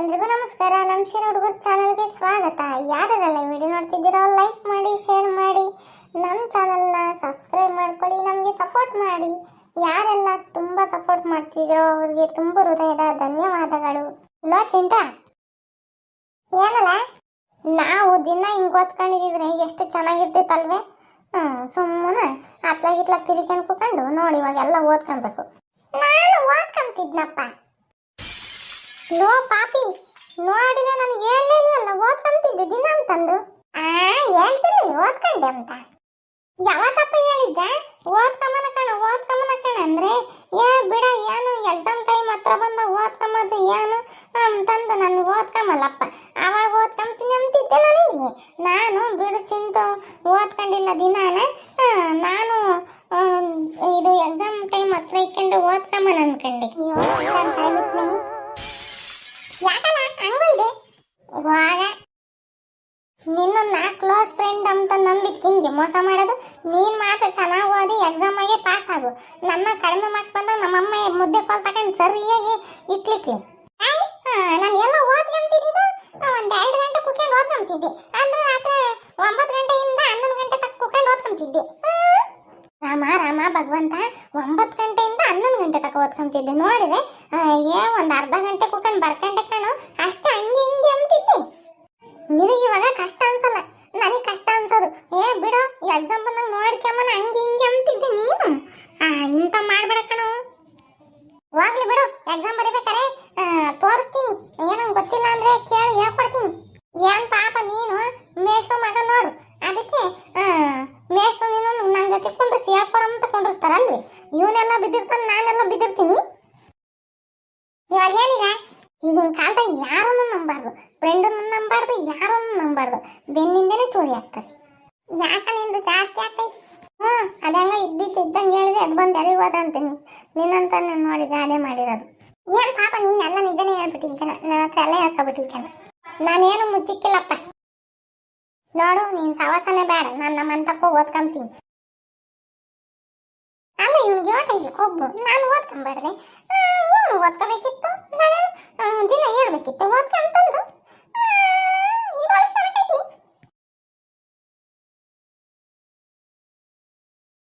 ಎಲ್ರಿಗೂ ನಮಸ್ಕಾರ. ನಮ್ಮ ಶಿರ ಹುಡುಗರ ಚಾನಲ್ಗೆ ಸ್ವಾಗತ. ಯಾರೆಲ್ಲ ವಿಡಿಯೋ ನೋಡ್ತಿದ್ದೀರೋ ಲೈಕ್ ಮಾಡಿ, ಶೇರ್ ಮಾಡಿ, ನಮ್ಮ ಚಾನಲ್ನ ಸಬ್ಸ್ಕ್ರೈಬ್ ಮಾಡ್ಕೊಳ್ಳಿ, ನಮಗೆ ಸಪೋರ್ಟ್ ಮಾಡಿ. ಯಾರೆಲ್ಲ ತುಂಬ ಸಪೋರ್ಟ್ ಮಾಡ್ತಿದ್ದೀರೋ ಅವ್ರಿಗೆ ತುಂಬ ಹೃದಯದ ಧನ್ಯವಾದಗಳು. ಲೋ ಚಿಂಟ, ಏನಲ್ಲ ನಾವು ದಿನ ಹಿಂಗೆ ಓದ್ಕೊಂಡಿದ್ರೆ ಎಷ್ಟು ಚೆನ್ನಾಗಿರ್ತಿತ್ತಲ್ವೇ? ಸುಮ್ಮನೆ ಅತ್ಲಾಗಿತ್ಲಾಗ ತಿರ್ಕೊಂಡು ಕೂತ್ಕೊಂಡು ನೋಡಿ ಇವಾಗೆಲ್ಲ ಓದ್ಕೊಬೇಕು. ನಾನು ಓದ್ಕೊಂತಿದ್ನಪ್ಪ. ಲೋ ಪಾಪಿ, ನೋಡಿದ್ರೆ ನನಗೆ ಹೇಳಲಿಲ್ವಲ್ಲ ಓದ್ಕೊಂತಿದ್ದೆ ದಿನ ಅಂತಂದು. ಹೇಳ್ತೀನಿ ಓದ್ಕೊಂಡೆ ಅಂತ. ಯಾವತ್ತಪ್ಪ ಹೇಳಿದ್ದ ಓದ್ಕೊಂಬನ ಕಣ ಅಂದ್ರೆ ಬಿಡ, ಏನು ಎಕ್ಸಾಮ್ ಟೈಮ್ ಹತ್ರ ಬಂದ ಓದ್ಕೊಂಬದು ಏನು ಅಂತಂದು ನನಗೆ ಓದ್ಕೊಂಬಲ್ಲಪ್ಪ. ಅವಾಗ ಓದ್ಕೊಂತೀನಿ ಅಂತಿದ್ದೆ ನನಗೆ. ನಾನು ಬಿಡು ಚಿಂಟು ಓದ್ಕೊಂಡಿಲ್ಲ ದಿನಾನ. ನಾನು ಇದು ಎಕ್ಸಾಮ್ ಟೈಮ್ ಹತ್ರ ಇಕ್ಕೊಂಡು ಓದ್ಕೊಂಬನ ಅನ್ಕಂಡೆ. ಯಾಕಲ್ಲ ಹಂಗೂ ಇದೆ ಇವಾಗ ನಿನ್ನ ಕ್ಲೋಸ್ ಫ್ರೆಂಡ್ ಅಂತ ನಂಬಿದ್ ಹಿಂಗೆ ಮೋಸ ಮಾಡೋದು. ನೀನು ಮಾತ್ರ ಚೆನ್ನಾಗಿ ಓದಿ ಎಕ್ಸಾಮಾಗೆ ಪಾಸ್ ಆಗು. ನನ್ನ ಕಡಿಮೆ ಮಾರ್ಕ್ಸ್ ಬಂದಾಗ ನಮ್ಮಮ್ಮ ಮುದ್ದೆ ಕಾಲ್ ತಗೊಂಡು ಸರಿಯಾಗಿ ಇಕ್ಲಿಕ್ಕೆ ನಾನು ಎಲ್ಲ ಓದ್ಕೊಂತಿದ್ದು. ಒಂದು 2 ಗಂಟೆ ಕುತ್ಕೊಂಡು ಓದ್ಕೊಂತಿದ್ದೆ. ಅಂದ್ರೆ ರಾತ್ರಿ 9 ಗಂಟೆಯಿಂದ 11 ಗಂಟೆ ತಕ್ಕ ಕುತ್ಕೊಂಡು ಓದ್ಕೊಂತಿದ್ದೆ. ರಾಮ ಭಗವಂತ, 9 ಗಂಟೆಯಿಂದ 11 ಗಂಟೆ ತಕ್ಕ ಓದ್ಕೊಂತಿದ್ದೆ. ನೋಡಿದ್ರೆ ಒಂದು ಅರ್ಧ ಗಂಟೆ ಕುತ್ಕೊಂಡು ಬರ್ಕಂಡೆ ಕಣೋ, ಅಷ್ಟೇ ಹಂಗೆ ಹಿಂಗೆ ಅಂತಿದ್ದೆ. ನಿನಗೆ ಇವಾಗ ಕಷ್ಟ ಅನ್ಸಲ್ಲ, ನನಗೆ ಕಷ್ಟ ಅನ್ಸೋದು. ಬಿಡು ಎಕ್ಸಾಮ್ ಬಂದಾಗ ನೋಡ್ಕೊಂಬನ ಹಂಗೆ ಹಿಂಗೆ ಅಂತಿದ್ದೆ ನೀನು. ಇಂಥ ಮಾಡ್ಬೇಡ ಕಣೋ. ಹೋಗ್ಲಿ ಬಿಡು, ಎಕ್ಸಾಮ್ ಬರೀಬೇಕಾರೆ ತೋರಿಸ್ತೀನಿ. ಏನೋ ಗೊತ್ತಿಲ್ಲ ಅಂದ್ರೆ ಕೇಳಿ ಹೇಳ್ಕೊಡ್ತೀನಿ. ಏನ್ ಪಾಪ ನೀನು ಮೇಷ್ಟ್ರು ಮಗ ನೋಡು, ಅದಕ್ಕೆ ಮೇಷ್ಟ್ರು ನೀನು ನನ್ನ ಜೊತೆ ಕುಂಡ್ರಿಸಿ ಹೇಳ್ಕೊಡಂತ ಕುಂಡ್ರಿಸ್ತಾರಲ್ವಿ. ಇವನೆಲ್ಲ ಬಿದ್ದಿರ್ತಾನೆ, ನಾನೆಲ್ಲ ಬಿದ್ದಿರ್ತೀನಿ. ಇವಾಗ ಏನೀಗ ಈಗಿನ ಕಾಲದಾಗ ಯಾರನ್ನು ನಂಬಾರ್ದು, ಫ್ರೆಂಡನ್ನು ನಂಬಾರ್ದು, ಯಾರನ್ನು ನಂಬಾರ್ದು. ಬೆನ್ನಿಂದನೇ ಚೋರಿ ಆಗ್ತಾರೆ. ಯಾಕ ನಿಂದು ಜಾಸ್ತಿ ಆಗ್ತೈತಿ? ಅದಂಗ ಇದ್ದಂಗೆ ಹೇಳಿದ್ರೆ ಅದು ಬಂದು ಎಲ್ಲಿಗೆ ಹೋದ ಅಂತೀನಿ. ನಿನ್ನಂತ ನಾನು ನೋಡಿದೆ ಅದೇ ಮಾಡಿರೋದು. ಏನು ಪಾಪ ನೀನೆಲ್ಲ ನಿಜನೇ ಹೇಳ್ಬಿಟ್ಟಿದ್ದಾನ, ನನ್ನ ಹತ್ರ ಎಲ್ಲ ಹೇಳ್ಕೊಬಿಟ್ಟಿದ್ದಾನ. ನಾನೇನು ಮುಚ್ಚಿಕ್ಕಿಲ್ಲಪ್ಪ. ನೋಡು, ನೀನು ಸವಾಸನೆ ಬೇಡ, ನಾನು ನಮ್ಮ ಅಂತಕ್ಕೂ ಓದ್ಕೊಂತೀನಿ. ಅಲ್ಲ ಇವ್ನಿಗೆ ಓಟೈತಿ ಕೊಬ್ಬು. ನಾನು ಓದ್ಕೊಂಬೇಡ್ದೆ, ಇವನು ಓದ್ಕೋಬೇಕಿತ್ತು. ನಾನು ದಿನ ಹೇಳ್ಬೇಕಿತ್ತು ಓದ್ಕ